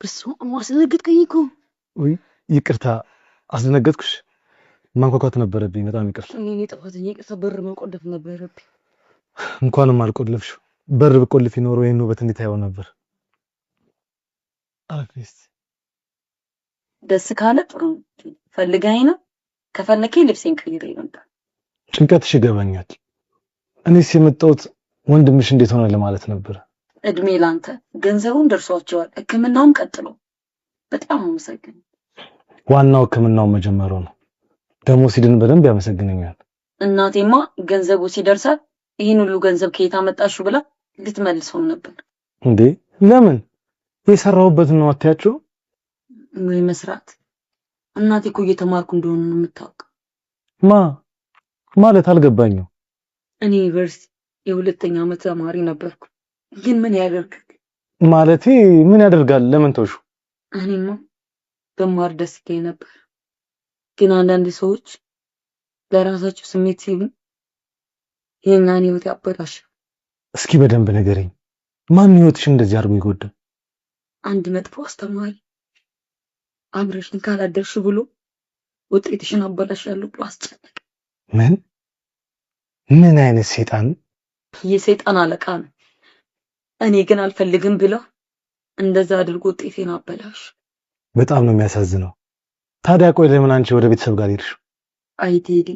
በስመ አብ አስደነገጥከኝ እኮ። ወይ ይቅርታ አስደነገጥኩሽ። ማንኳኳት ነበረብኝ። በጣም ይቅርታ። እኔ ጥፋተኛ ይቅርታ። በር መቆለፍ ነበረብኝ። እንኳንም አልቆለፍሽው። በር ብቆልፍ ይኖር ወይ ነው በትንቢት አይሆን ነበር። አፍስ ደስ ካለ ጥሩ ፈልጋኝ ነው። ከፈለከኝ ልብሴን ቀይሬ ነበር። ጭንቀትሽ ይገባኛል። እኔስ የመጣሁት ወንድምሽ እንዴት ሆነ ለማለት ነበር። እድሜ ላንተ። ገንዘቡን ደርሷቸዋል፣ ሕክምናውም ቀጥሎ። በጣም አመሰግናለሁ። ዋናው ሕክምናው መጀመሩ ነው። ደግሞ ሲድን በደንብ ያመሰግነኛል። እናቴማ ገንዘቡ ሲደርሳት ይህን ሁሉ ገንዘብ ከየት አመጣሽው ብላ ልትመልሰው ነበር። እንዴ ለምን? የሰራሁበት ነው አትያቸው ወይ መስራት። እናቴ እኮ እየተማርኩ እንደሆነ ነው የምታውቀው። ማለት አልገባኝም። እኔ ዩኒቨርሲቲ የሁለተኛ ዓመት ተማሪ ነበርኩ። ግን ምን ያደርጋል? ማለቴ ምን ያደርጋል? ለምን ተውሹ? እኔማ በማር ደስ ይለኝ ነበር። ግን አንዳንድ ሰዎች ለራሳቸው ስሜት ሲሉ የኛን ህይወት ያበላሻል። እስኪ በደንብ ንገረኝ። ማን ህይወትሽ እንደዚህ አድርጎ ይጎዳል? አንድ መጥፎ አስተማሪ አብረሽን ካላደርሽ ብሎ ውጤትሽን አበላሻለሁ ብሎ አስጨነቀ። ምን አይነት ሰይጣን? የሰይጣን አለቃ ነው። እኔ ግን አልፈልግም ብላ እንደዛ አድርጎ ውጤቴን አበላሽ። በጣም ነው የሚያሳዝነው። ታዲያ ቆይ ለምን አንቺ ወደ ቤተሰብ ጋር ሄድሽ? አይ ቴዲ፣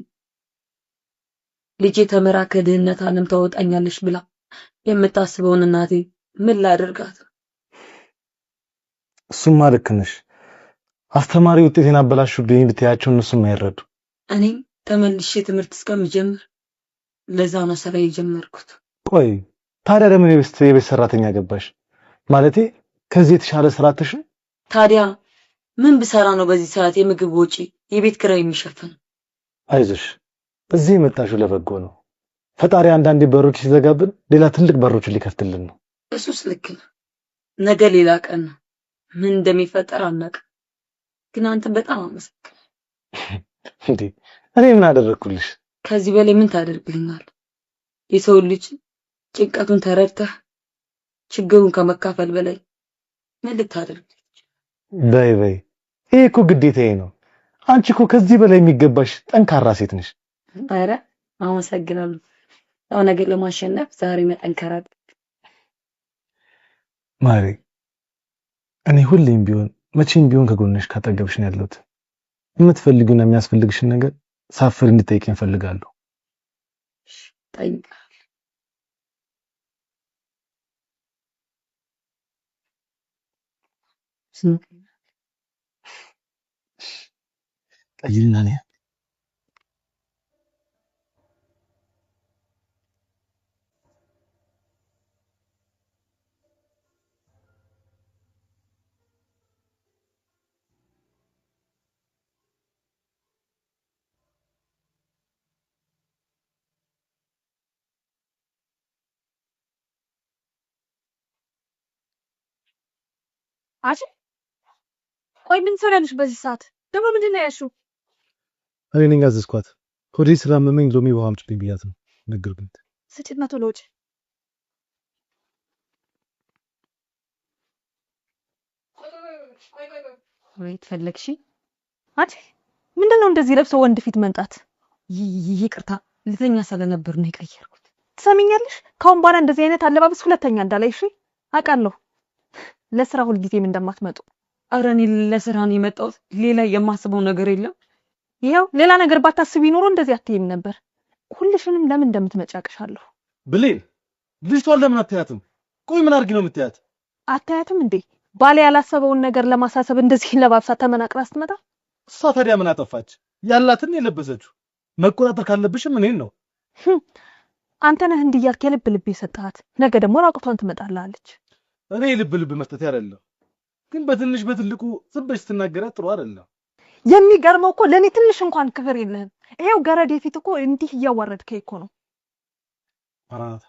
ልጄ ተመራ ከድህነት ዓለም ታወጣኛለሽ ብላ የምታስበውን እናቴ ምን ላደርጋት? እሱማ ልክ ነሽ። አስተማሪ ውጤቴን አበላሹብኝ ብትያቸው እነሱም አይረዱ። እኔም ተመልሼ ትምህርት እስከምጀምር ለዛ ነው ስራ የጀመርኩት። ቆይ ታዲያ ለምን የቤት ሰራተኛ ገባሽ? ማለቴ ከዚህ የተሻለ ስራ አትሽ? ታዲያ ምን ብሰራ ነው በዚህ ሰዓት የምግብ ወጪ የቤት ኪራይ የሚሸፍን? አይዞሽ፣ እዚህ የመጣሽው ለበጎ ነው። ፈጣሪ አንዳንዴ በሮች ሲዘጋብን ሌላ ትልቅ በሮች ሊከፍትልን ነው። እሱስ ልክ ነው። ነገ ሌላ ቀን ነው። ምን እንደሚፈጠር አናውቅም። ግን አንተ በጣም አመሰግናለሁ። እንዴ እኔ ምን አደረኩልሽ? ከዚህ በላይ ምን ታደርግልኛል? የሰው ልጅ ጭንቀቱን ተረድተህ ችግሩን ከመካፈል በላይ ምን ልታደርግ? በይ ይሄ እኮ ግዴታዬ ነው። አንቺ እኮ ከዚህ በላይ የሚገባሽ ጠንካራ ሴት ነሽ። ኧረ አመሰግናለሁ። ያው ነገር ለማሸነፍ ዛሬ መጠንከር አለብኝ። ማሪ፣ እኔ ሁሌም ቢሆን መቼም ቢሆን ከጎንሽ ካጠገብሽ ነው ያለሁት። የምትፈልጊውና የሚያስፈልግሽን ነገር ሳፍር እንድጠይቀኝ እፈልጋለሁ። ጠይቅ። ጠይልና ነኝ አጂ ቆይ ምን ሰራልሽ በዚህ ሰዓት? ደግሞ ምንድን ነው ያልሽው? እኔ ነኝ ያዘዝኳት። ሆዴ ስላመመኝ ሎሚ ውሃ አምጪልኝ ብያት ነው ነገርኩት። ስጪና ቶሎ ውጪ። ወይ ተፈለግሽ? አጂ ምንድነው እንደዚህ ለብሶ ወንድ ፊት መንጣት? ይቅርታ ልተኛ ስለነበር ነው የቀየርኩት። ትሰሚኛለሽ? ካሁን በኋላ እንደዚህ አይነት አለባበስ ሁለተኛ እንዳላይሽ አውቃለሁ። ለስራ ሁሉ ጊዜም እንደማትመጡ። ኧረ እኔ ለስራ ነው የመጣሁት። ሌላ የማስበው ነገር የለም። ይሄው ሌላ ነገር ባታስቢ ኖሮ እንደዚህ አትይም ነበር። ሁልሽንም ለምን እንደምትመጪ አውቅሻለሁ። ብሌን ልጅቷን ለምን አታያትም? ቆይ ምን አድርጊ ነው የምታያት? አታያትም እንዴ? ባሌ ያላሰበውን ነገር ለማሳሰብ እንደዚህ ለባብሳ ተመናቅራ ስትመጣ። እሷ ታዲያ ምን አጠፋች? ያላትን የለበሰችው። መቆጣጠር ካለብሽም እኔን ነው። አንተ ነህ እንዲያልክ የልብ ልብ የሰጣት። ነገ ደግሞ ራቁቷን ትመጣላለች። እኔ ልብ ልብ መስጠት ያደለም ግን በትንሽ በትልቁ ዝም ብለሽ ስትናገራት ጥሩ አይደለም። የሚገርመው እኮ ለኔ ትንሽ እንኳን ክብር የለህም። ይሄው ገረድ ፊት እኮ እንዲህ እያዋረድከኝ እኮ ነው። አራት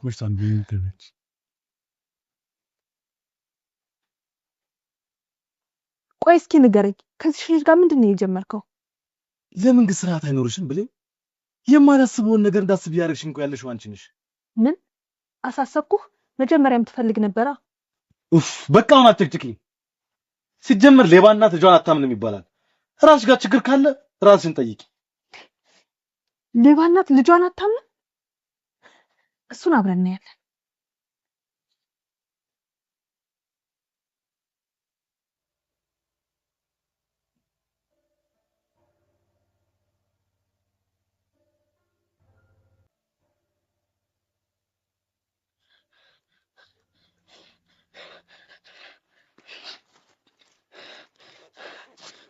ምርሳን ቢንተነች ቆይ እስኪ ንገረኝ፣ ከዚህ ልጅ ጋር ምንድነው የጀመርከው? ለምን ግን ስርዓት አይኖርሽም ብለኝ? የማላስበውን ነገር እንዳስብ ያደርግሽኝ እኮ ያለሽው አንቺ ነሽ። ምን አሳሰብኩህ? መጀመሪያም ትፈልግ ነበራ። ኡፍ በቃ አሁን አትጭቅጭቂ። ሲጀምር ሌባና ልጇን አታምንም ይባላል። ራስሽ ጋር ችግር ካለ ራስሽን ጠይቂ። ሌባናት ልጇን አታምንም? እሱን አብረን እናያለን።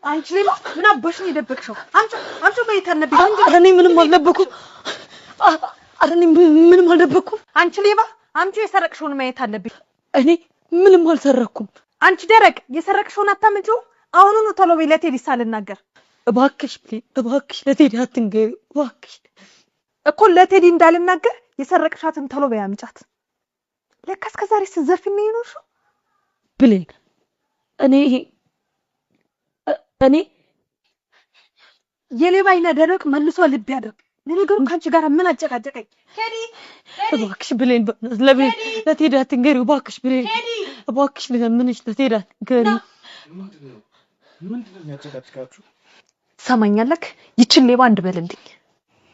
አንቺ ሌባ ምን አባሽ ነው የደበቅሽው? አንቺ በየት አለብኝ? እኔ ምንም አልደበኩም። እኔ ምንም አልደበኩም። አንቺ ሌባ አንቺ የሰረቅሽውን ማየት አለብኝ። እኔ ምንም አልሰረኩም። አንቺ ደረቅ የሰረቅሽውን አታምጪው። አሁኑኑ ቶሎ በይ ለቴዲ ሳልናገር። እባክሽ እባክሽ ለቴዲ አትንገሪ እባክሽ። እኮ ለቴዲ እንዳልናገር የሰረቅሻትን ቶሎ በይ አምጫት። ለካ እስከ ዛሬ ስትዘርፊኝ ነው የኖርሽው ብሌን። እኔ የሌባ አይነ ደረቅ መልሶ ልብ ያደርግ። ለነገሩ ካንቺ ጋር ምን አጨቃጨቀኝ? ቴዲ እባክሽ ብሌን ለቴዲ አትንገሪ እባክሽ ብሌን እባክሽ ለምንሽ ለቴዲ አትንገሪ። ምንድነው የሚያጨቃጭቃችሁ? ሰማኛለክ? ይችን ሌባ እንድበልልኝ።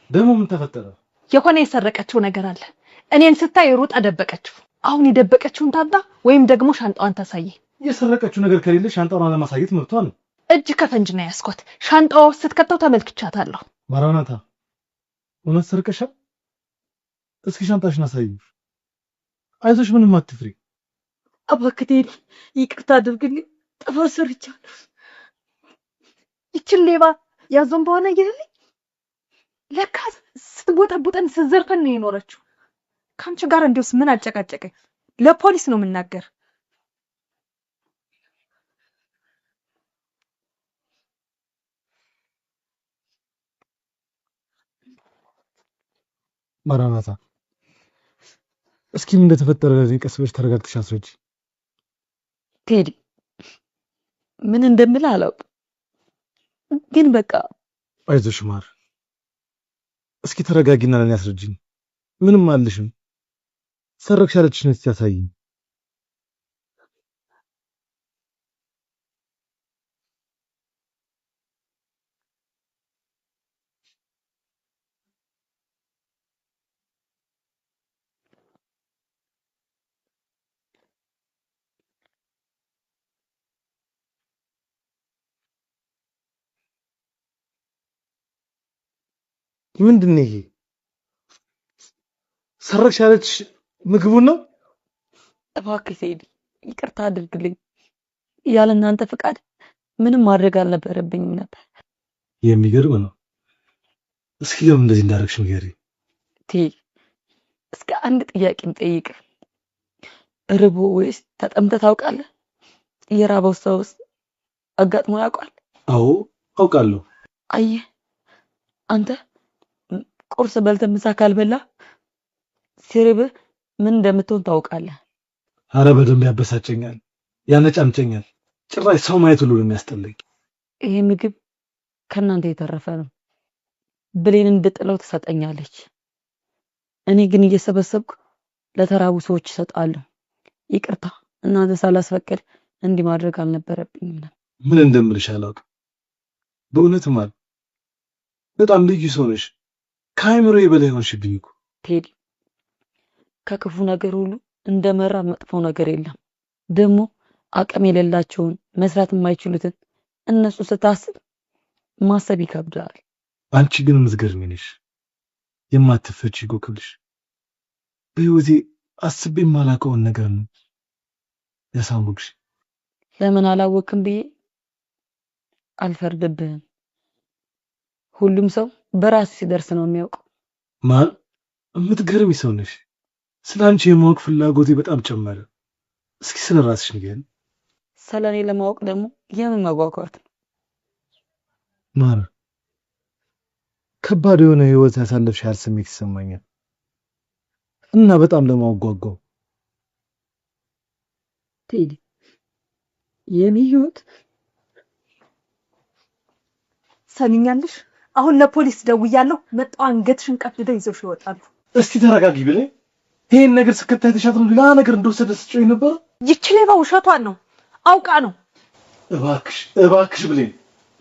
ደግሞ ምን ተፈጠረ? የሆነ የሰረቀችው ነገር አለ። እኔን ስታይ ሩጣ ደበቀችው። አሁን የደበቀችውን ታጣ ወይም ደግሞ ሻንጣዋን ታሳይ። የሰረቀችው ነገር ከሌለ ሻንጣዋን ለማሳየት መብቷ ነው። እጅ ከፈንጅ ነው ያስኳት። ሻንጣዋ ውስጥ ስትከተው ተመልክቻታለሁ። ማራናታ እውነት ሰርቀሻል? እስኪ ሻንጣሽን አሳይኝ። አይዞሽ ምንም አትፍሪ። እባክህ ቴዲ ይቅርታ አድርግልኝ። ጥፋት ሰርቻለሁ። ይችን ሌባ ያዞን በሆነ ይልልኝ። ለካ ስትቦጠቡጠን ስትዘርፈን ነው የኖረችው። ካንቺ ጋር እንዲውስ ምን አጨቃጨቀኝ? ለፖሊስ ነው የምናገር። ማራናታ እስኪ ምን እንደተፈጠረ ለዚህ ቀስ ብለሽ ተረጋግተሽ አስረጂ። ቴዲ ምን እንደምል አላውቅም፣ ግን በቃ አይዞሽ ማር። እስኪ ተረጋጊና ለኔ አስረጂኝ። ምንም አልልሽም። ሰረቅሽ ያለችሽን እስቲ ያሳይኝ። ምንድን ነው ይሄ? ሰረቅሽ ያለችሽ ምግቡን ነው? እባክህ ቴዲ ይቅርታ አድርግልኝ። ያለ እናንተ ፍቃድ ምንም ማድረግ አልነበረብኝም ነበር። የሚገርም ነው። እስኪ ለምን እንደዚህ እንዳደረግሽ ንገሪኝ። ቴዲ እስከ አንድ ጥያቄም ጠይቅ። ርቦ ወይስ ተጠምተህ ታውቃለህ? የራበው ሰውስ አጋጥሞ ያውቃል? አዎ አውቃለሁ። አየህ አንተ ቁርስ በልተህ ምሳ ካልበላ ሲርብህ ምን እንደምትሆን ታውቃለህ። አረ በደንብ ያበሳጨኛል፣ ያነጫንጨኛል። ጭራሽ ሰው ማየት ሁሉ ነው የሚያስጠላኝ። ይሄ ምግብ ከእናንተ የተረፈ ነው። ብሌን እንድጥለው ትሰጠኛለች። እኔ ግን እየሰበሰብኩ ለተራቡ ሰዎች እሰጣለሁ። ይቅርታ እናንተ ሳላስፈቅድ እንዲህ ማድረግ አልነበረብኝም ነበር። ምን እንደምልሽ አላውቅም። በእውነት ማለት በጣም ልዩ ሰው ነሽ። ከአይምሮዬ በላይ ሆንሽብኝ እኮ ቴዲ። ከክፉ ነገር ሁሉ እንደመራ መጥፎ ነገር የለም። ደግሞ አቅም የሌላቸውን መስራት የማይችሉትን እነሱ ስታስብ ማሰብ ይከብዳል። አንቺ ግን ምዝገርሚ ነሽ። የማትፈቺ ጎክብልሽ በህይወቴ አስቤ የማላውቀውን ነገር ነው ያሳሙግሽ። ለምን አላወቅም ብዬ አልፈርድብህም። ሁሉም ሰው በራስ ሲደርስ ነው የሚያውቀው። ማን የምትገርሚ ሰው ነሽ። ስላንቺ የማወቅ ፍላጎቴ በጣም ጨመረ። እስኪ ስለ ራስሽ ንገሪኝ። ስለኔ ለማወቅ ደግሞ የምን መጓጓት ነው? ማር ከባድ የሆነ ህይወት ያሳለፍሽ ያህል ስሜት ይሰማኛል እና በጣም ለማወቅ ጓጓው። ቴዲ የኔ ህይወት ሰሚኛለሽ? አሁን ለፖሊስ ደውያለሁ። መጣው አንገትሽን ቀፍድደው ይዘውሽ ይወጣሉ። እስቲ ተረጋጊ ብለኝ ይሄን ነገር ስከታይ ተሻትም ሌላ ነገር እንደወሰደ ስጮይ ነበር። ይቺ ሌባ ውሸቷን ነው አውቃ ነው። እባክሽ ብሌን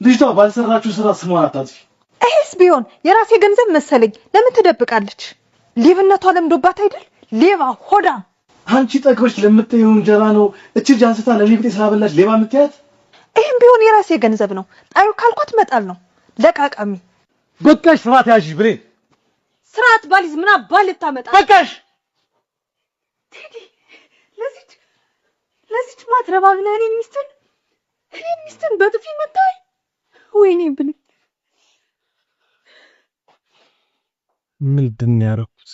ልጅቷ ባልሰራችሁ ስራ ስሟን አታጥፊ። እህስ ቢሆን የራሴ ገንዘብ መሰለኝ ለምን ትደብቃለች? ሌብነቷ ለምዶባት አይደል? ሌባ ሆዳ። አንቺ ጠግበሽ ለምትይው እንጀራ ነው እቺ ልጅ አንስታ ለሊብጤ ስላበላሽ ሌባ የምትያት? ይሄም ቢሆን የራሴ ገንዘብ ነው። ጣዩ ካልኳት መጣል ነው። ለቃቃሚ በቃሽ። ስርዓት ያዥ ብሌን። ስርዓት ባሊዝ ምን አባል ልታመጣ? በቃሽ። ቴዲ ለዚች ማትረባ ብለህ እኔን ሚስትን በጥፊ መታኝ። ወይኔ ብሌን ምንድን ነው ያደረኩት?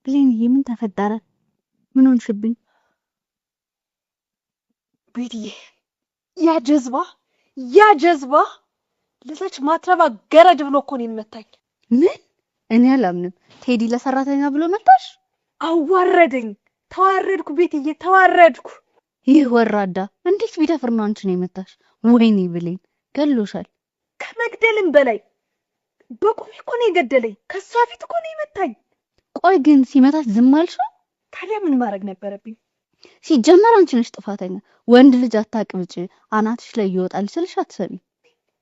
ብሌን ምን ተፈጠረ? ምን ሆንሽብኝ? ቤትዬ ያ ጀዝባ ለዛች ማትረባ ገረድ ብሎ እኮ እኔን መታኝ። ምን? እኔ አላምንም። ቴዲ ለሰራተኛ ብሎ መታሽ? አዋረደኝ። ተዋረድኩ ቤትዬ ተዋረድኩ። ይህ ወራዳ እንዴት ቢደፍር ነው አንቺን የመታሽ? ወይኔ ብሌን ገሎሻል። ከመግደልም በላይ በቁሜ እኮ ነው የገደለኝ። ከሷ ፊት እኮ ነው የመታኝ። ቆይ ግን ሲመታሽ ዝም አልሽው? ታዲያ ምን ማድረግ ነበረብኝ? ሲጀመር አንቺ ነሽ ጥፋተኛ። ወንድ ልጅ አታቅብጭ፣ አናትሽ ላይ ይወጣል ስልሽ አትሰሚ።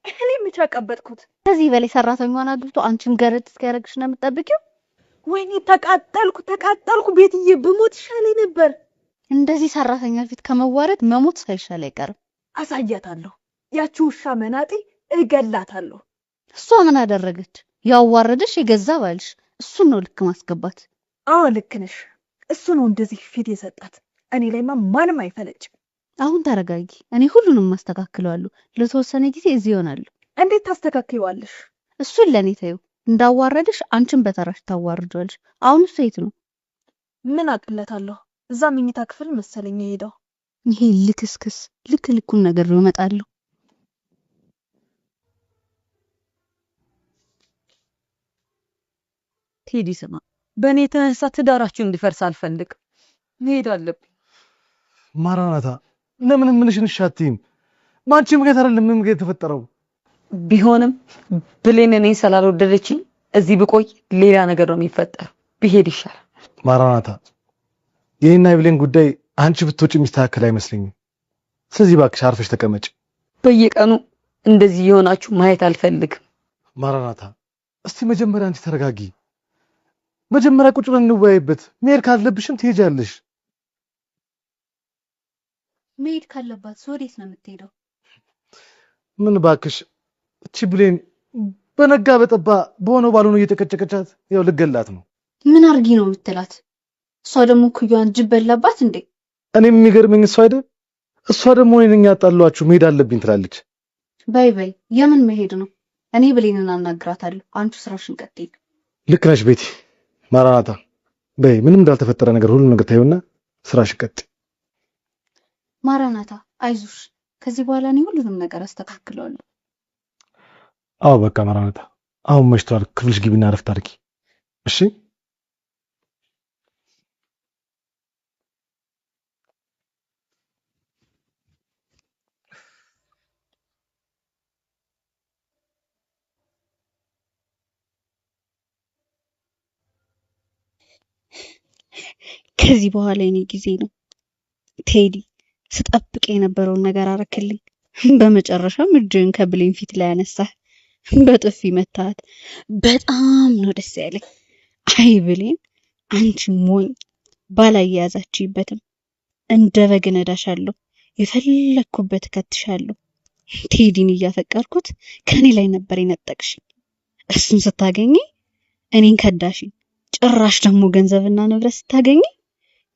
እኔ ብቻ ቀበጥኩት። ከዚህ በላይ ሰራተኛዋን አግብቶ አንቺን ገረድ እስኪያደርግሽ ነው የምትጠብቂው? ወይኔ ተቃጠልኩ ቤትዬ፣ ብሞት ይሻለኝ ነበር። እንደዚህ ሰራተኛ ፊት ከመዋረድ መሞት ሳይሻል አይቀርም። አሳያታለሁ። ያቺ ውሻ መናጤ እገላታለሁ። እሷ ምን አደረገች? ያዋረደሽ የገዛ ባልሽ። እሱን ነው ልክ ማስገባት። አዎ ልክ ነሽ። እሱ ነው እንደዚህ ፊት የሰጣት። እኔ ላይማ ማንም አይፈለጭም። አሁን ተረጋጊ። እኔ ሁሉንም ማስተካክለዋለሁ። ለተወሰነ ጊዜ እዚህ ይሆናል። እንዴት ታስተካክይዋለሽ? እሱን ለኔ ተይው። እንዳዋረደሽ አንቺን በተራሽ ታዋርጃለሽ። አሁን እሱ የት ነው? ምን አቅለታለሁ? እዛ መኝታ ክፍል መሰለኝ ሄደው። ይሄ ልክስክስ ልኩን ነገር ነው እመጣለሁ። ቴዲ ስማ፣ በእኔ የተነሳ ትዳራችሁ እንዲፈርስ አልፈልግም። መሄድ አለብኝ። ማራናታ ለምን ምንሽን ሻትይም? ማንቺ ምክንያት አይደለም ምን የተፈጠረው? ቢሆንም ብሌን እኔን ስላልወደደችኝ እዚህ ብቆይ ሌላ ነገር ነው የሚፈጠረው። ብሄድ ይሻላል። ማራናታ የኔና የብሌን ጉዳይ አንቺ ብትወጪ የሚስተካከል አይመስለኝም። ስለዚህ እባክሽ አርፈሽ ተቀመጭ። በየቀኑ እንደዚህ የሆናችሁ ማየት አልፈልግም። ማራናታ እስቲ መጀመሪያ አንቺ ተረጋጊ። መጀመሪያ ቁጭ ብለን እንወያይበት። መሄድ ካለብሽም ትሄጃለሽ። መሄድ ካለባት ወዴት ነው የምትሄደው? ምን እባክሽ እቺ ብሌን በነጋ በጠባ በሆነው ባልሆነው እየተጨቀጨቀቻት ያው ልገላት ነው። ምን አርጊ ነው የምትላት? እሷ ደግሞ ኩያን ጅብ በላባት እንዴ? እኔም የሚገርመኝ እሷ አይደል እሷ ደግሞ እኔን ያጣሏችሁ መሄድ አለብኝ ትላለች። በይ የምን መሄድ ነው? እኔ ብሌንን አናግራታለሁ። አንቺ ስራሽን ቀጥይ። ልክ ነሽ ቤቲ። ማራናታ በይ ምንም እንዳልተፈጠረ ነገር ሁሉ ነገር ታዩና ስራሽን ቀጥይ። ማራናታ አይዞሽ፣ ከዚህ በኋላ እኔ ሁሉንም ነገር አስተካክለዋለሁ። አዎ በቃ ማራናታ አሁን መሽቷል። ክፍልሽ ግቢና አረፍት አድርጊ እሺ? ከዚህ በኋላ የኔ ጊዜ ነው። ቴዲ ስጠብቅ የነበረውን ነገር አረክልኝ። በመጨረሻም እጅን ከብሌን ፊት ላይ አነሳህ። በጥፊ መታት። በጣም ነው ደስ ያለኝ። አይ ብሌን አንቺ ሞኝ፣ ባላያያዛችሁበትም እንደ በግ ነዳሻለሁ፣ የፈለኩበት ከትሻለሁ። ቴዲን እያፈቀርኩት ከኔ ላይ ነበር የነጠቅሽኝ። እሱን ስታገኚ እኔን ከዳሽኝ። ጭራሽ ደግሞ ገንዘብና ንብረት ስታገኚ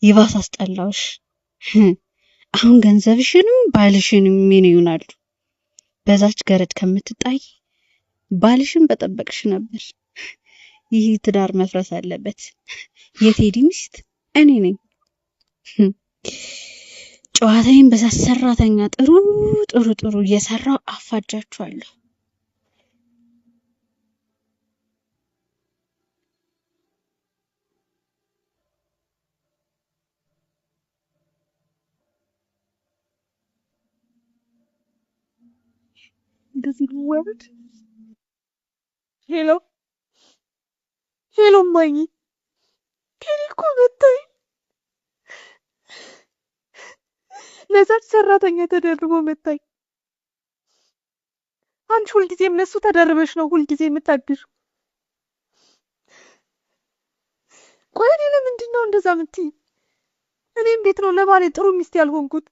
ይባስ አስጠላውሽ። አሁን ገንዘብሽንም ባልሽንም ምን ይሆናሉ? በዛች ገረድ ከምትጣይ ባልሽን በጠበቅሽ ነበር። ይህ ትዳር መፍረስ አለበት። የቴዲ ሚስት እኔ ነኝ። ጨዋታዬን በዛ ሰራተኛ ጥሩ እየሰራው አፋጃችኋለሁ። እንደዚህ ነው ወርድ። ሄሎ ሄሎ ማኝ ቴዲ እኮ መጣኝ። ለዛች ሰራተኛ ተደርቦ መጣኝ። አንቺ ሁልጊዜም ለሱ ተደርበሽ ነው ሁልጊዜ የምታግዥው። ቆይ እኔ ለምንድን ነው እንደዛ የምትይኝ? እኔ እንዴት ነው ለባሌ ጥሩ ሚስት ያልሆንኩት?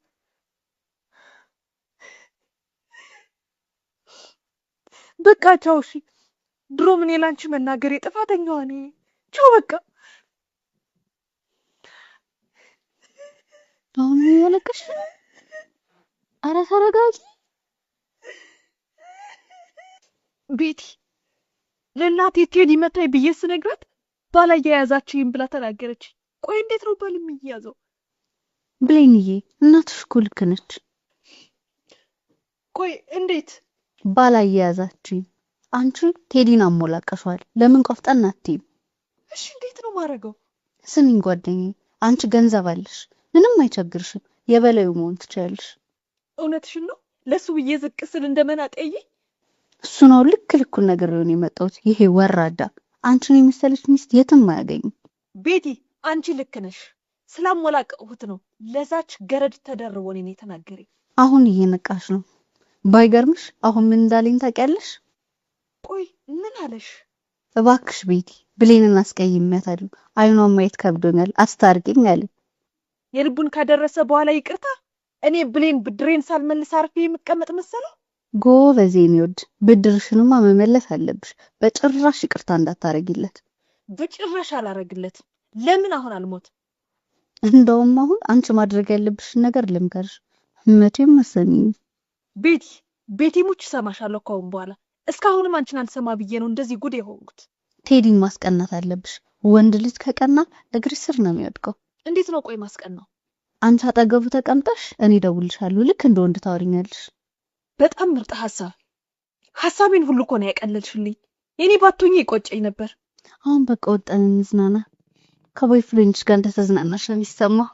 በቃ ቻው። እሺ ድሮ ምን ላንቺ መናገር ጥፋተኛዋ እኔ። ቻው በቃ። አሁን ያለቀሽ? አረ ተረጋጊ ቤቲ። ለእናቴ ቴዲ መታኝ ብዬ ስነግራት ባላየ ያዛችኝ ብላ ተናገረች። ቆይ እንዴት ነው ባል የሚያዘው? ብሌንዬ፣ እናትሽ እኮ ልክ ነች። ቆይ እንዴት ባላየ ያዛችኝ? አንቺ ቴዲን አሞላቀሻል። ለምን ቆፍጠን አትይም? እሺ እንዴት ነው ማረገው? ስሚኝ ጓደኛዬ፣ አንቺ ገንዘብ አለሽ፣ ምንም አይቸግርሽም። የበላዩ መሆን ትችያለሽ። እውነትሽን ነው። ለሱ ብዬ ዝቅ ስል እንደመናጠይ እሱ ነው ልክ ልኩን ነገር ሊሆን የመጣሁት። ይሄ ወራዳ አንቺን የመሰለች ሚስት የትም አያገኝም። ቤቲ አንቺ ልክ ነሽ። ስላሞላቀሁት ነው ለዛች ገረድ ተደርቦ እኔን የተናገረኝ። አሁን እየነቃሽ ነው። ባይገርምሽ አሁን ምን እንዳለኝ ታውቂያለሽ? ቆይ ምን አለሽ? እባክሽ ቤቲ ብሌንን አስቀይሜያታለሁ፣ አይኗን ማየት ከብዶኛል፣ አስታርቂኝ አለ። የልቡን ካደረሰ በኋላ ይቅርታ? እኔ ብሌን ብድሬን ሳልመልስ አርፌ የምቀመጥ መሰለው? ጎበዝ የኔ ወድ፣ ብድርሽንማ መመለስ አለብሽ። በጭራሽ ይቅርታ እንዳታረጊለት። በጭራሽ አላረግለትም። ለምን አሁን አልሞት? እንደውም አሁን አንቺ ማድረግ ያለብሽን ነገር ልምከርሽ። መቼም መሰሚኝ ቤቲ ሙች ሰማሻለሁ ከአሁን በኋላ። እስካሁንም አንቺን አልሰማ ብዬ ነው እንደዚህ ጉድ የሆንኩት። ቴዲን ማስቀናት አለብሽ። ወንድ ልጅ ከቀና እግርሽ ስር ነው የሚወድቀው። እንዴት ነው ቆይ ማስቀናው? አንቺ አጠገቡ ተቀምጠሽ እኔ እደውልልሻለሁ፣ ልክ እንደ ወንድ ታወሪኛለሽ። በጣም ምርጥ ሐሳብ። ሐሳቤን ሁሉ እኮ ነው ያቀለልሽልኝ። የኔ ባቶኝ ይቆጨኝ ነበር። አሁን በቃ ወጣን እንዝናና። ከቦይፍሬንድሽ ጋር እንደተዝናናሽ ነው የሚሰማው።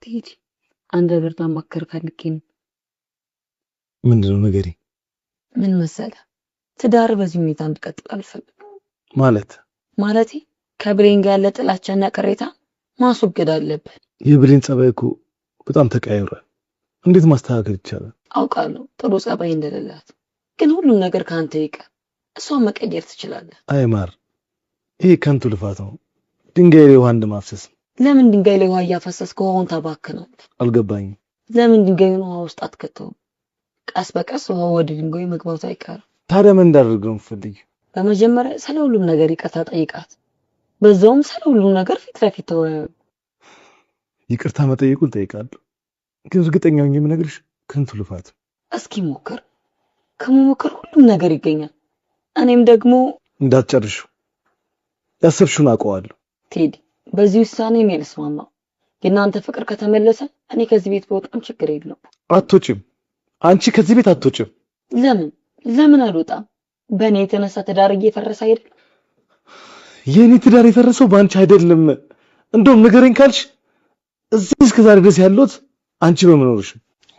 ቴዲ አንድ ነገር ማማከር ፈልጌ ነው። ምንድነው ነገሬ? ምን መሰለህ፣ ትዳር በዚህ ሁኔታ እንድቀጥል አልፈልግም። ማለቴ ከብሌን ጋር ያለ ጥላቻና ቅሬታ ማስወገድ አለብን። የብሌን ጸባይ እኮ በጣም ተቀያይሯል። እንዴት ማስተካከል ይቻላል? አውቃለሁ ጥሩ ጸባይ እንደሌላት፣ ግን ሁሉም ነገር ካንተ ይቀር። እሷን መቀየር ትችላለህ። አይ ማር፣ ይሄ ከንቱ ልፋት ነው። ድንጋይ ላይ ውሃ እንደማፍሰስ። ለምን ድንጋይ ላይ ውሃ እያፈሰስክ ውሃውን ታባክናለህ? አልገባኝም። ለምን ድንጋዩን ውሃ ውስጥ አትከተውም? ቀስ በቀስ ውሃ ወደ ድንጋዩ መግባቱ አይቀርም። ታዲያ ምን እንዳደርገው የምትፈልጊው? በመጀመሪያ ስለ ሁሉም ነገር ይቅርታ ጠይቃት። በዛውም ስለ ሁሉም ነገር ፊት ለፊት ተወያዩ። ይቅርታ መጠየቁን ጠይቃለሁ፣ ግን እርግጠኛ ነኝ የምነግርሽ ከንቱ ልፋት። እስኪ ሞክር። ከመሞከር ሁሉም ነገር ይገኛል። እኔም ደግሞ እንዳትጨርሽው፣ ያሰብሽውን አውቀዋለሁ። ቴዲ በዚህ ውሳኔ እኔ ልስማማ። የእናንተ ፍቅር ከተመለሰ እኔ ከዚህ ቤት በወጣም ችግር የለውም። አትወጪም። አንቺ ከዚህ ቤት አትወጪም። ለምን አልወጣም? በእኔ የተነሳ ትዳር እየፈረሰ አይደል? የኔ ትዳር የፈረሰው በአንቺ አይደለም። እንደውም ንገረኝ ካልሽ እዚህ እስከዛሬ ድረስ ያለሁት አንቺ በመኖርሽ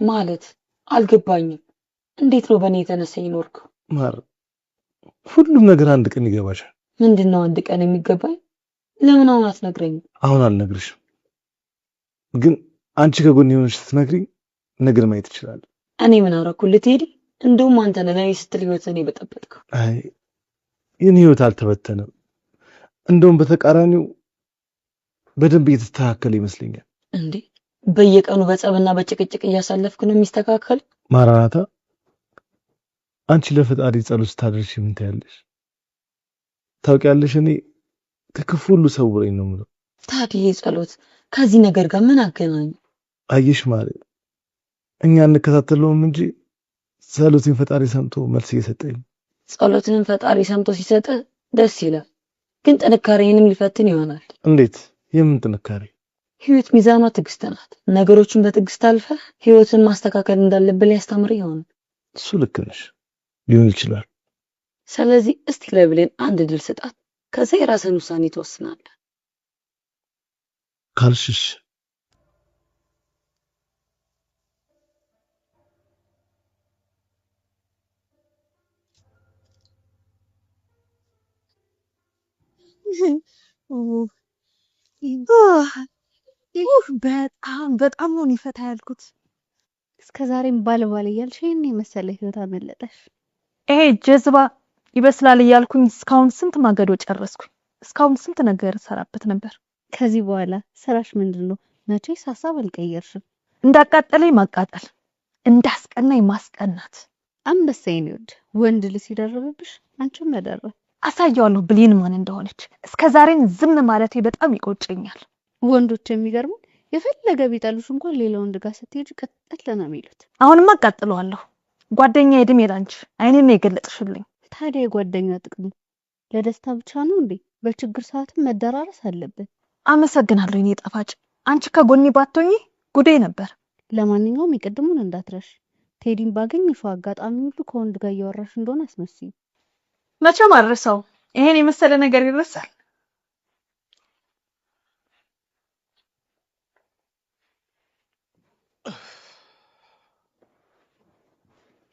ማለት አልገባኝም። እንዴት ነው በእኔ የተነሳ ይኖርኩ? ማር፣ ሁሉም ነገር አንድ ቀን ይገባሻል። ምንድነው አንድ ቀን የሚገባኝ? ለምን አሁን አትነግረኝም? አሁን አልነግርሽም፣ ግን አንቺ ከጎን የሆነሽ ስትነግሪኝ ነገር ማየት ይችላል። እኔ ምን አደረኩልህ ቴዲ? እንደውም አንተ ነህ ለኔ ስትል ህይወትን የበጠበጥከው። አይ የኔ ህይወት አልተበተነም። እንደውም በተቃራኒው በደንብ እየተስተካከለ ይመስለኛል። እንዴ በየቀኑ በጸብና በጭቅጭቅ እያሳለፍክ ነው የሚስተካከል? ማራናታ፣ አንቺ ለፈጣሪ ጸሎት ስታደርሺ ምን ታያለሽ? ታውቂያለሽ፣ እኔ ከክፉ ሁሉ ሰውረኝ ነው የምለው። ታዲያ ጸሎት ከዚህ ነገር ጋር ምን አገናኙ? አየሽ ማለት እኛ እንከታተለውም እንጂ ጸሎቴን ፈጣሪ ሰምቶ መልስ እየሰጠኝ። ጸሎትን ፈጣሪ ሰምቶ ሲሰጥ ደስ ይላል። ግን ጥንካሬንም ሊፈትን ይሆናል። እንዴት? የምን ጥንካሬ? ህይወት ሚዛኗ ትዕግስት ናት። ነገሮችን በትዕግስት አልፈህ ህይወትን ማስተካከል እንዳለብህ ሊያስተምር ይሆናል። እሱ ልክ ነሽ፣ ሊሆን ይችላል። ስለዚህ እስቲ ለብሌን አንድ ድል ስጣት፣ ከዛ የራስህን ውሳኔ ትወስናለህ። ካልሽሽ በጣም ነው ይፈታ ያልኩት። እስከዛሬም ባልባል እያልሽ ይሄን የመሰለ ህይወት አመለጠሽ። ይሄ ጀዝባ ይበስላል እያልኩኝ እስካሁን ስንት ማገዶ ጨረስኩኝ። እስካሁን ስንት ነገር ሰራበት ነበር። ከዚህ በኋላ ስራሽ ምንድነው? መቼስ ሀሳብ አልቀየርሽም። እንዳቃጠለኝ ማቃጠል፣ እንዳስቀናኝ ማስቀናት። አንበሳዬን ይወድ ወንድ ልጅ ሲደርብብሽ አንቺም መደረብ። አሳያለሁ ብሌን ማን እንደሆነች። እስከዛሬን ዝም ማለቴ በጣም ይቆጨኛል። ወንዶች የሚገርሙ የፈለገ ቢጠሉሽ እንኳን ሌላ ወንድ ጋር ስትሄጂ ቀጥል ነው የሚሉት። አሁንማ አቃጥለዋለሁ። ጓደኛ እድሜ ላንቺ አይኔን የገለጥሽልኝ። ታዲያ የጓደኛ ጥቅሙ ለደስታ ብቻ ነው እንዴ? በችግር ሰዓትም መደራረስ አለበት። አመሰግናለሁ የኔ ጣፋጭ። አንቺ ከጎኔ ባትሆኚ ጉዴ ነበር። ለማንኛውም የቅድሙን እንዳትረሽ። ቴዲን ባገኘሽው አጋጣሚ ሁሉ ከወንድ ጋር እያወራሽ እንደሆነ አስመስይ። መቼም አልረሳው። ይሄን የመሰለ ነገር ይረሳል?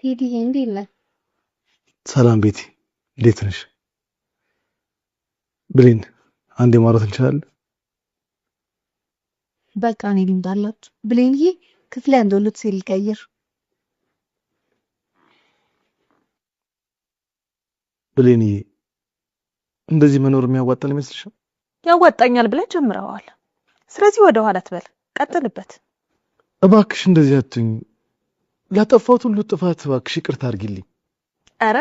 ቴዲ እንዴት ነህ? ሰላም ቤቲ፣ እንዴት ነሽ? ብሌን አንዴ ማውራት እንችላለን? በቃ እኔ ልምዳላችሁ። ብሌንዬ ክፍሌ አንድ ሁለት ሲል ቀይር። ብሌንዬ እንደዚህ መኖር የሚያዋጣን ይመስልሻል? ያዋጣኛል ብለህ ጀምረዋል። ስለዚህ ወደ ኋላ ትበል፣ ቀጥልበት። እባክሽ እንደዚህ አትሁኝ። ላጠፋሁት ሁሉ ጥፋት እባክሽ ይቅርታ አድርጊልኝ። አረ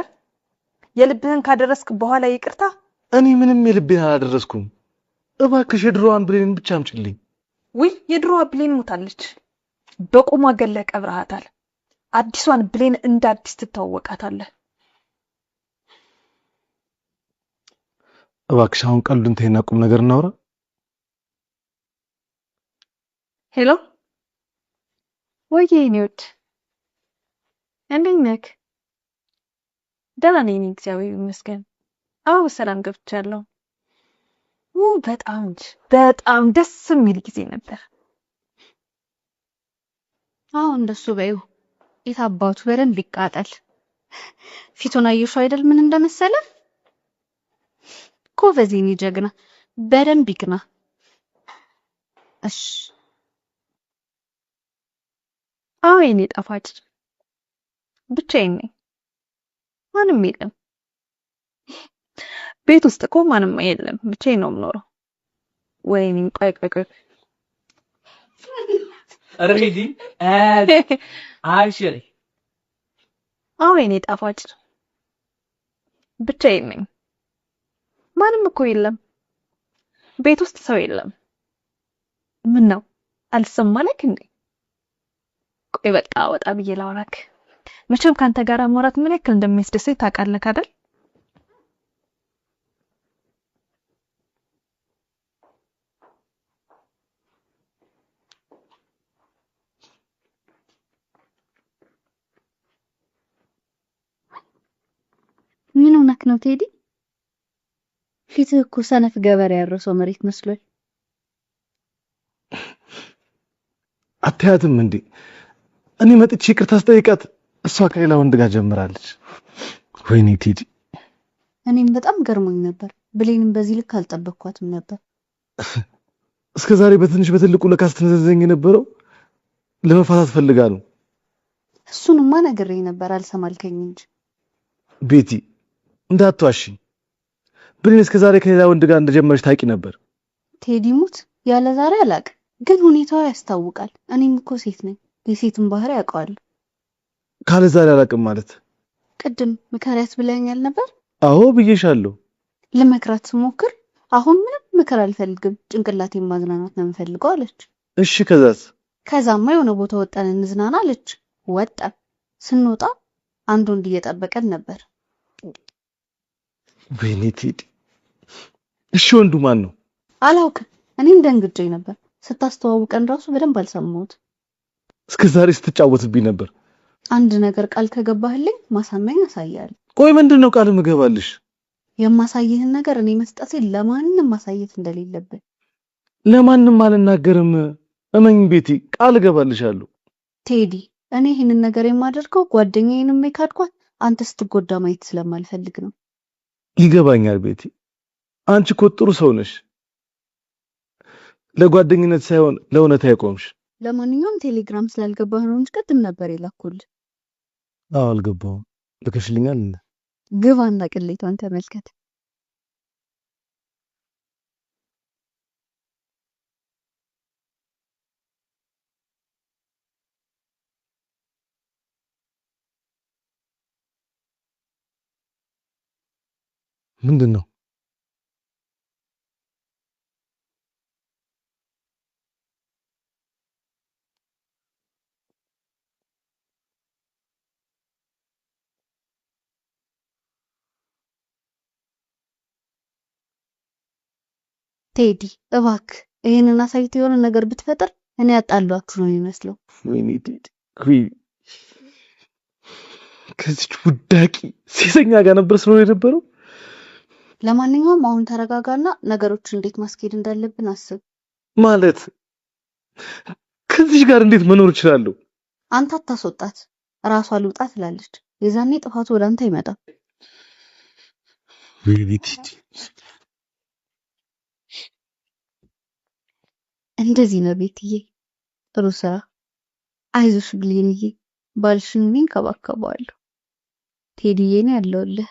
የልብህን ካደረስክ በኋላ ይቅርታ? እኔ ምንም የልቤን አላደረስኩም። እባክሽ የድሮዋን ብሌንን ብቻ አምጪልኝ። ውይ የድሮዋ ብሌን ሞታለች። በቁሟ ገለህ ቀብረሃታል። አዲሷን ብሌን እንደ አዲስ ትተዋወቃታለህ። እባክሽ አሁን ቀልዱን ተይና ቁም ነገር እናውራ። ሄሎ ወይዬ የኔ ውድ እንዴት ነህ? ደህና ነኝ እግዚአብሔር ይመስገን። አዎ ሰላም ገብቻለሁ። በጣም ደስ የሚል ጊዜ ነበር። አዎ እንደሱ በይው። የታባቱ በደንብ ይቃጠል። ፊቱን አየሽው አይደል ምን እንደመሰለ? ኮቨዚኒ ጀግና በደንብ ይቅና። እሺ አዎ የኔ ጣፋጭ ብቻዬን ነኝ። ማንም የለም። ቤት ውስጥ እኮ ማንም የለም። ብቻዬን ነው የምኖረው። ወይኔ ቆይ ረዲ አብሽሪ። አዎ የኔ ጣፋጭ ብቻዬን ነኝ። ማንም እኮ የለም። ቤት ውስጥ ሰው የለም። ምን ነው አልሰማለክ እንዴ? ቆይ በቃ ወጣ ብዬ ላውራክ። መቼም ካንተ ጋር ማውራት ምን ያክል እንደሚያስደስተኝ ታውቃለህ አይደል? ምን ሆነክ ነው ቴዲ? ፊትህ እኮ ሰነፍ ገበሬ ያረሰው መሬት መስሎኝ። አታያትም እንዴ? እኔ መጥቼ ይቅርታ ስጠይቃት እሷ ከሌላ ወንድ ጋር ጀምራለች። ወይኔ ቴዲ፣ እኔም በጣም ገርሞኝ ነበር። ብሌንም በዚህ ልክ አልጠበቅኳትም ነበር። እስከዛሬ በትንሽ በትልቁ ለካስ ተነዘዘኝ የነበረው ለመፋታት ፈልጋ ነው። እሱንማ ነግሬኝ ነበር አልሰማልከኝ እንጂ። ቤቲ እንዳትዋሺኝ። ብሌን እስከዛሬ ከሌላ ወንድ ጋር እንደጀመረች ታውቂ ነበር? ቴዲ ሙት ያለ ዛሬ አላውቅም፣ ግን ሁኔታው ያስታውቃል። እኔም እኮ ሴት ነኝ፣ የሴትን ባህሪ ያውቀዋለሁ። ካለ ዛሬ አላውቅም ማለት? ቅድም ምከሪያት ብለኛል ነበር። አዎ ብዬሻለሁ። ለመክራት ስሞክር አሁን ምንም ምክር አልፈልግም፣ ጭንቅላቴን ማዝናናት ነው የምፈልገው አለች። እሺ ከዛስ? ከዛማ የሆነ ቦታ ወጣን እንዝናና አለች። ወጣን። ስንወጣ አንድ ወንድ እየጠበቀን ነበር። ወይኔ ቴዲ፣ እሺ ወንዱ ማን ነው? አላውቅም። እኔም ደንግጬ ነበር። ስታስተዋውቀን ራሱ በደንብ አልሰማሁት። እስከዛሬ ስትጫወትብኝ ነበር። አንድ ነገር ቃል ከገባህልኝ ማሳመኝ አሳያለሁ። ቆይ ምንድነው ቃል ምገባልሽ? የማሳይህን ነገር እኔ መስጠቴ ለማንም ማሳየት እንደሌለብህ። ለማንም አልናገርም። እመኝ ቤቲ፣ ቃል እገባልሻለሁ። ቴዲ፣ እኔ ይህንን ነገር የማደርገው ጓደኛዬንም የካድኳት አንተ ስትጎዳ ማየት ስለማልፈልግ ነው። ይገባኛል ቤቲ፣ አንቺ እኮ ጥሩ ሰው ነሽ። ለጓደኝነት ሳይሆን ለእውነት አይቆምሽ። ለማንኛውም ቴሌግራም ስላልገባህ ነው እንጂ ቅድም ነበር የላኩልህ። አዎ አልገባሁም። ልከሽልኛል እንዴ? ግባና ቅሌቷን ተመልከት። ምንድነው? ቴዲ እባክህ ይሄንን አሳይቶ የሆነ ነገር ብትፈጥር እኔ ያጣሏችሁ ነው የሚመስለው። ወይኔ ቴዲ፣ ከዚች ውዳቂ ሴሰኛ ጋር ነበር ስለሆነ የነበረው። ለማንኛውም አሁን ተረጋጋና ነገሮችን እንዴት ማስኬድ እንዳለብን አስብ። ማለት ከዚህ ጋር እንዴት መኖር እችላለሁ? አንተ አታስወጣት፣ ራሷ ልውጣ ትላለች። የዛኔ ጥፋቱ ወደ አንተ ይመጣል። እንደዚህ ነው ቤትዬ። ጥሩ ስራ። አይዞሽ ብሌንዬ፣ ባልሽን እንከባከበዋለሁ። ቴዲዬ ነው ያለውልህ።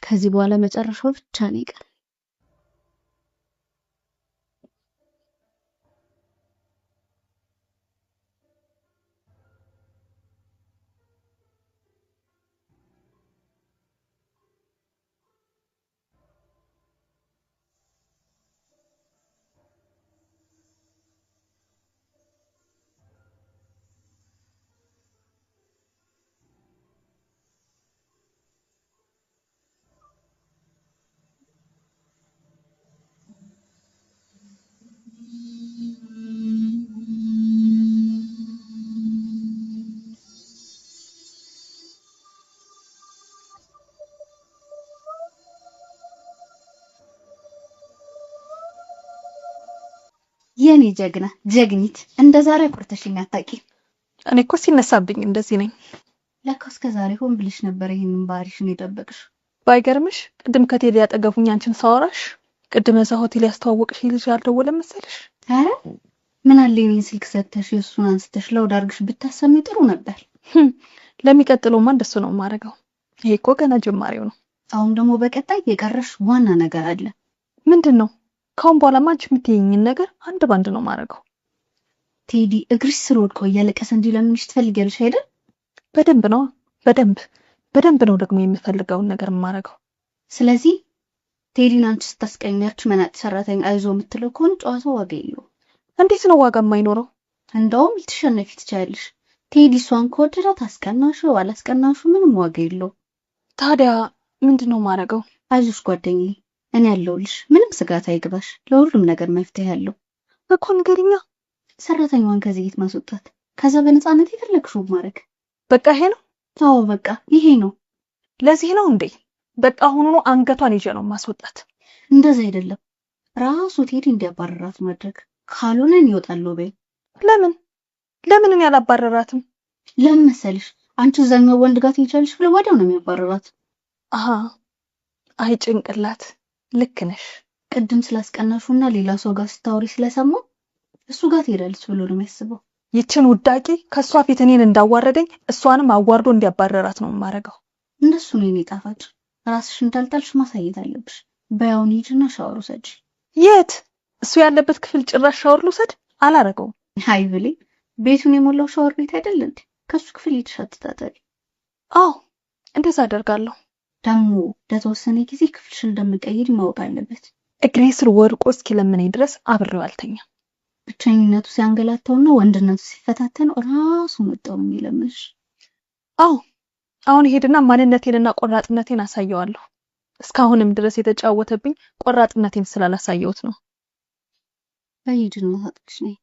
ከዚህ በኋላ መጨረሻው ብቻ ነው ይቀር። የኔ ጀግና ጀግኒት፣ እንደ ዛሬ አኩርተሽኝ አታውቂም። እኔ እኮ ሲነሳብኝ እንደዚህ ነኝ። ለካ እስከ ዛሬ ሆን ብለሽ ነበር ይሄንን ባህሪሽን የጠበቅሽ። ባይገርምሽ ቅድም ከቴዲ ያጠገቡኝ አንቺን ሳወራሽ ቅድም እዛ ሆቴል ያስተዋወቅሽ ልጅ አልደወለም መሰለሽ? አረ ምን አለ የኔን ስልክ ሰጥተሽ የሱን አንስተሽ ለውድ አድርግሽ ብታሰሚ ጥሩ ነበር። ለሚቀጥለውማ እንደሱ ነው የማደርገው። ይሄ እኮ ገና ጅማሬው ነው። አሁን ደግሞ በቀጣይ የቀረሽ ዋና ነገር አለ። ምንድን ነው? ካሁን በኋላማ አንቺ የምትይኝን ነገር አንድ ባንድ ነው የማደርገው። ቴዲ እግርሽ ስር ወድቆ እያለቀሰ እንዲለምንሽ ትፈልጊያለሽ አይደል? በደንብ ነው፣ በደንብ ነው ደግሞ የምፈልገውን ነገር የማደርገው። ስለዚህ ቴዲን አንቺ ስታስቀኛች መናጭ ሰራተኛ አይዞ የምትለው ከሆነ ጨዋታው ዋጋ የለውም። እንዴት ነው ዋጋ የማይኖረው? እንደውም ልትሸነፊ ትችያለሽ። ቴዲ እሷን ከወደዳት አስቀናሽው አላስቀናሽው ምንም ዋጋ የለውም። ታዲያ ምንድነው የማደርገው? አይዞሽ ጓደኛዬ፣ እኔ ያለሁልሽ። ምንም ስጋት አይግባሽ። ለሁሉም ነገር መፍትሄ አለው እኮ ንገሪኛ። ሰራተኛዋን ከዚህ ቤት ማስወጣት፣ ከዛ በነፃነት የፈለግሽው ማድረግ። በቃ ይሄ ነው? አዎ በቃ ይሄ ነው። ለዚህ ነው እንዴ? በቃ አሁኑኑ አንገቷን ይዤ ነው ማስወጣት። እንደዛ አይደለም፣ ራሱ ቴዲ እንዲያባረራት ማድረግ። ካልሆነ እኔ እወጣለሁ በይ። ለምን እኔ አላባረራትም? ለምን መሰልሽ? አንቺ እዛኛው ወንድ ጋር ትሄጃለሽ ብለው ወዲያው ነው የሚያባረራት። አሃ አይ ጭንቅላት፣ ልክ ነሽ። ቅድም ስላስቀናሹና ሌላ ሰው ጋር ስታወሪ ስለሰማው እሱ ጋር ትሄዳለች ብሎ ነው የሚያስበው። ይችን ውዳቂ ከሷ ፊት እኔን እንዳዋረደኝ እሷንም አዋርዶ እንዲያባረራት ነው የማደርገው። እንደሱ ነው የኔ ጣፋጭ። ራስሽ እንዳልጣልሽ ማሳየት አለብሽ። በያውን ሂጂና ሻወር ውሰጂ። የት? እሱ ያለበት ክፍል ጭራሽ ሻወር ልውሰድ? አላረገውም። አይ ብሌ፣ ቤቱን የሞላው ሻወር ቤት አይደል እንዴ? ከሱ ክፍል ሂድሽ አትታጠቢ። አዎ እንደዛ አደርጋለሁ። ደግሞ ለተወሰነ ጊዜ ክፍልሽን እንደምቀይሪ ማወቅ አለበት። እግሬ ስር ወድቆ እስኪለምነኝ ድረስ አብሬው አልተኛም። ብቸኝነቱ ሲያንገላታውና ወንድነቱ ሲፈታተነው ራሱ መጣው የሚለምንሽ። አዎ አሁን ሄድና ማንነቴንና ቆራጥነቴን አሳየዋለሁ። እስካሁንም ድረስ የተጫወተብኝ ቆራጥነቴን ስላላሳየሁት ነው። አይድን ታጥቅሽ ነኝ።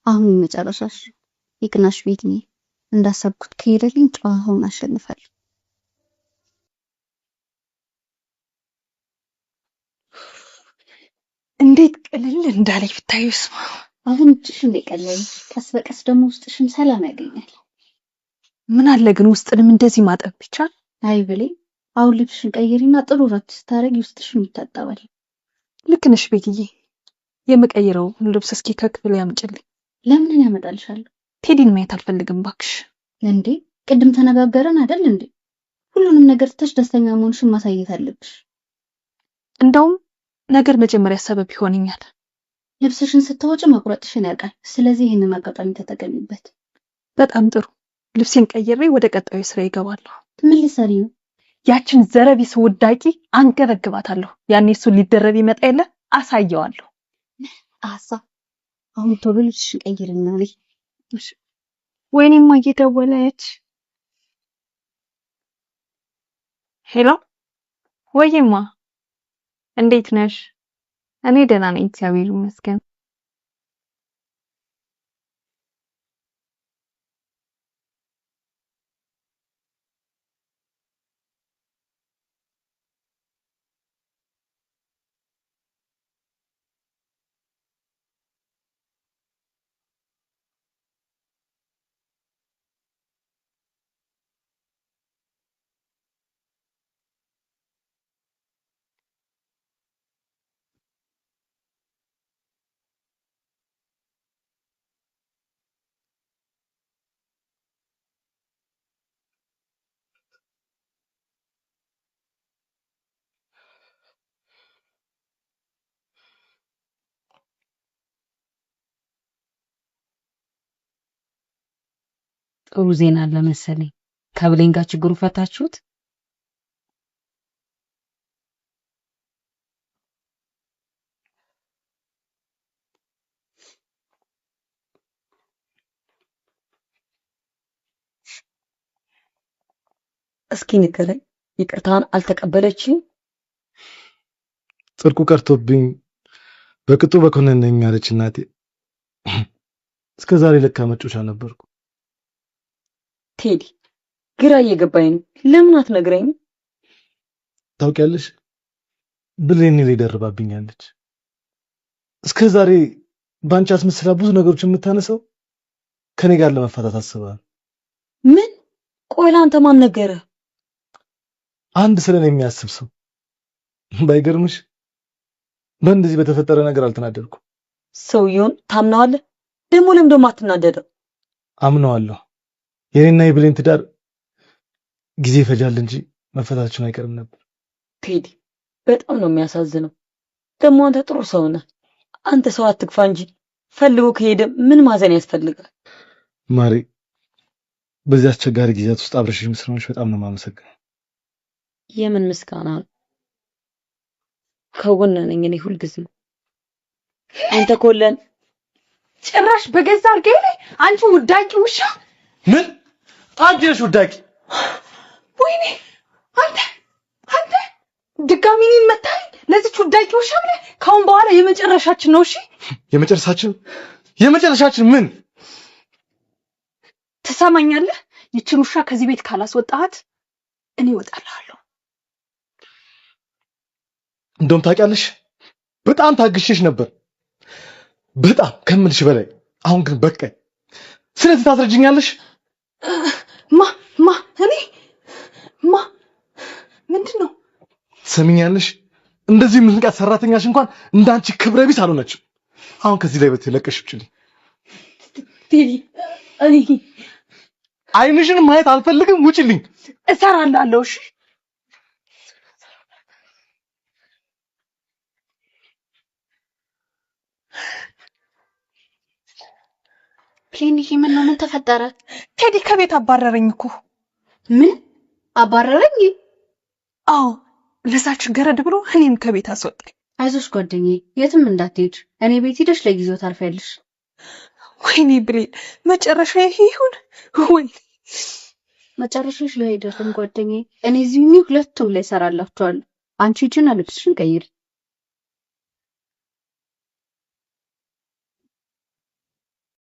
አሁን መጨረሻሽ ይቅናሽ ቤት ነኝ። እንዳሰብኩት ከሄደልኝ ጨዋታውን አሸንፋለሁ። እንዴት ቅልል እንዳለኝ ብታዩስ። አሁን እጅሽ እንደቀለለ ቀስ በቀስ ደግሞ ውስጥሽም ሰላም ያገኛል። ምን አለ ግን ውስጥንም እንደዚህ ማጠብ ይቻል? አይ ብሌ አሁን ልብስሽን ቀይሪና ጥሩ ረት ስታረጊ ውስጥሽም ይታጠባል። ልክ ነሽ ቤትዬ። የምቀይረው ልብስ እስኪ ከክፍል ያምጭልኝ። ለምን ያመጣልሻለሁ? ቴዲን ማየት አልፈልግም ባክሽ። እንዴ ቅድም ተነጋገረን አይደል እንዴ? ሁሉንም ነገር ትተሽ ደስተኛ መሆንሽን ማሳየት አለብሽ። እንደውም ነገር መጀመሪያ ሰበብ ይሆንኛል። ልብስሽን ስትወጪ መቁረጥሽን ያውቃል። ስለዚህ ይሄንን አጋጣሚ ተጠቀሚበት። በጣም ጥሩ። ልብሴን ቀይሬ ወደ ቀጣዩ ስራ ይገባለሁ። ምን ልትሰሪ ነው? ያችን ዘረቢስ ውዳቂ አንገበግባታለሁ። ያኔ እሱ ሊደረብ ይመጣ የለ አሳየዋለሁ። አሳ አሁን ቶሎ ልብስሽን ቀይሪና ነይ። ወይኔማ እየደወለች። ሄሎ ወይማ እንዴት ነሽ? እኔ ደህና ነኝ እግዚአብሔር ይመስገን። ጥሩ ዜና አለ መሰለኝ። ከብሌን ጋር ችግሩ ፈታችሁት? እስኪ ንገረኝ፣ ይቅርታን አልተቀበለችም? ጽድቁ ቀርቶብኝ በቅጡ በኮነነኝ አለች እናቴ። እስከ ዛሬ ለካ መጮቻ ነበርኩ። ቴዲ ግራ እየገባኝ ነው። ለምን አትነግረኝ? ታውቂያለሽ ብሌን ላይ ደርባብኛለች። እስከ ዛሬ ባንቺ አስመስላ ብዙ ነገሮች የምታነሳው ከኔ ጋር ለመፋታት አስባ። ምን? ቆይ ላንተ ማን ነገረ? አንድ ስለኔ የሚያስብ ሰው። ባይገርምሽ በእንደዚህ በተፈጠረ ነገር አልተናደድኩም። ሰውየውን ታምናዋለህ? ደግሞ ለምን ደሞ አትናደደው? አምነዋለሁ። የኔና የብሌን ትዳር ጊዜ ይፈጃል እንጂ መፈታታችን አይቀርም ነበር። ቴዲ በጣም ነው የሚያሳዝነው። ደግሞ አንተ ጥሩ ሰው ነህ። አንተ ሰው አትግፋ እንጂ ፈልጎ ከሄደ ምን ማዘን ያስፈልጋል? ማሪ፣ በዚህ አስቸጋሪ ጊዜያት ውስጥ አብረሽኝ ስለሆንሽ በጣም ነው የማመሰግነው። የምን ምስጋና ነው? ከጎንህ ነኝ እኔ ሁልጊዜ። አንተ ኮለን ጭራሽ በገዛ አርጌ ላይ አንቺ ውዳቂ ውሻ! ምን? አንቺ ነሽ ውዳቂ? ወይኔ አንተ ድጋሚ እኔን መታኝ ለዚች ውዳቂ ውሻ ብለህ። ካሁን በኋላ የመጨረሻችን ነው። እሺ የመጨረሻችን ምን? ትሰማኛለህ? ይችን ውሻ ከዚህ ቤት ካላስወጣሃት እኔ እወጣልሃለሁ። እንደውም ታውቂያለሽ በጣም ታግሼሽ ነበር፣ በጣም ከምልሽ በላይ። አሁን ግን በቃኝ። ስለዚህ ታስረጅኛለሽ? እኔ ምንድን ነው? ትሰሚኛለሽ? እንደዚህ የምትንቃት ሰራተኛሽ እንኳን እንዳንቺ ክብረ ቢስ አልሆነችም። አሁን ከዚህ ላይ በተለቀሽ ብቻልኝ። ቴዲ እኔ አይንሽን ማየት አልፈልግም። ውጪልኝ። እሰራላለሁ። እሺ ፕሌንዬ ምን ተፈጠረ? ቴዲ ከቤት አባረረኝ እኮ። ምን አባረረኝ? አዎ ለዛች ገረድ ብሎ እኔን ከቤት አስወጣኝ። አይዞሽ ጓደኛዬ፣ የትም እንዳትሄጂ። እኔ ቤት ሄደሽ ለጊዜው ታርፊያለሽ። ወይኔ ብሌን መጨረሻ ይሄ ይሁን ወይ? መጨረሻሽ ላይ አይደርስም ጓደኛዬ። እኔ እዚሁ ሁለቱም ላይ እሰራላችኋለሁ። አንቺ ሂጂና ልብስሽን ቀይሪ።